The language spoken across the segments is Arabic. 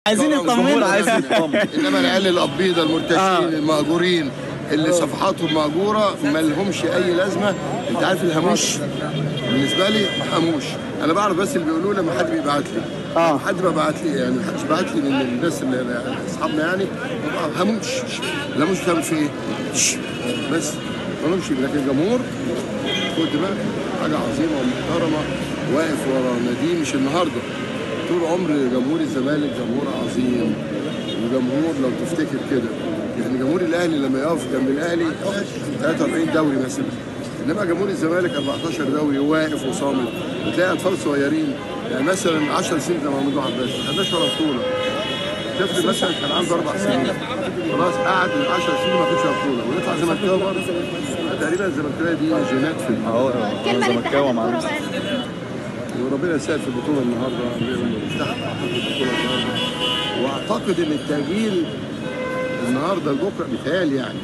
عايزين يطمنوا انما العيال الابيضه المرتشين المأجورين اللي صفحاتهم مأجوره ما لهمش اي لازمه. انت عارف الهاموش بالنسبه لي هاموش، انا بعرف بس اللي بيقولوا لما حد بيبعت لي حد ببعت لي يعني محدش بعت لي من الناس اللي اصحابنا يعني هاموش. الهاموش بتعمل فيه ايه؟ بس ما لهمش. لكن الجمهور خد بالك حاجه عظيمه ومحترمه واقف ورا نادي مش النهارده، طول عمر جمهور الزمالك جمهور عظيم وجمهور لو تفتكر كده يعني جمهور الاهلي لما يقف جنب الاهلي 43 دوري مثلا، انما جمهور الزمالك 14 دوري واقف وصامت. بتلاقي اطفال صغيرين يعني مثلا 10 سنين زي ممدوح عباس ما خدناش ولا بطوله. طفل مثلا كان عنده 4 سنين خلاص قعد 10 سنين ما خدش بطوله ويطلع زملكاوي برضه. تقريبا الزملكاويه دي جينات في كلمه لاتحاد الكوره بقى وربنا يسهل في البطوله النهارده نفتح البطوله النهارده. واعتقد ان التاجيل النهارده لبكره بيتهيألي يعني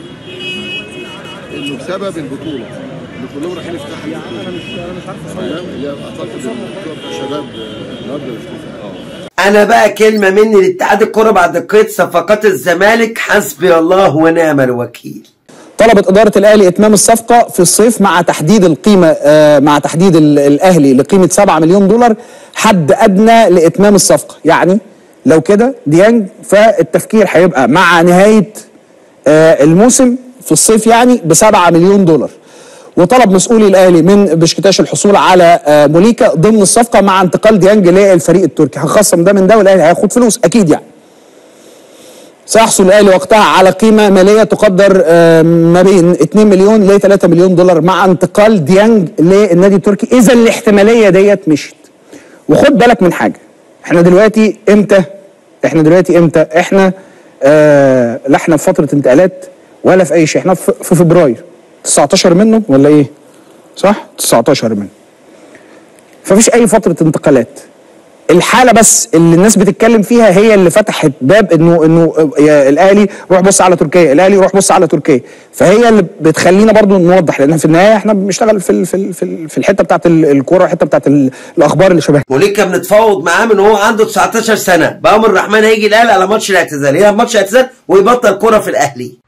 انه بسبب البطوله اللي كلهم رايحين يفتحوا البطوله. انا مش عارف اللي اعتقد البطوله بتاع شباب النهارده يفتحها. انا بقى كلمه مني لاتحاد الكوره بعد قيد صفقات الزمالك، حسبي الله ونعم الوكيل. طلبت إدارة الأهلي إتمام الصفقة في الصيف مع تحديد القيمة مع تحديد الأهلي لقيمة 7 مليون دولار حد أدنى لإتمام الصفقة. يعني لو كده ديانج فالتفكير هيبقى مع نهاية الموسم في الصيف يعني ب7 مليون دولار. وطلب مسؤولي الأهلي من بشكتاش الحصول على موليكا ضمن الصفقة مع انتقال ديانج للفريق التركي. هنخصم ده من ده والأهلي هياخد فلوس أكيد يعني. سيحصل الأهلي وقتها على قيمة مالية تقدر ما بين 2 مليون ل 3 مليون دولار مع انتقال ديانج للنادي التركي إذا الاحتمالية ديت مشيت. وخد بالك من حاجة، احنا دلوقتي امتى؟ احنا لا احنا في فترة انتقالات ولا في أي شيء، احنا في فبراير 19 منه ولا إيه؟ صح؟ 19 منه. فمفيش أي فترة انتقالات. الحاله بس اللي الناس بتتكلم فيها هي اللي فتحت باب انه الاهلي روح بص على تركيا، الاهلي روح بص على تركيا. فهي اللي بتخلينا برضو نوضح، لان في النهايه احنا بنشتغل في الحته بتاعت الكوره والحته بتاعت الاخبار اللي شبه موليكا بنتفاوض معاه من هو عنده 19 سنه، بامر الرحمن هيجي الاهلي على ماتش الاعتزال، يلعب ماتش اعتزال ويبطل كوره في الاهلي.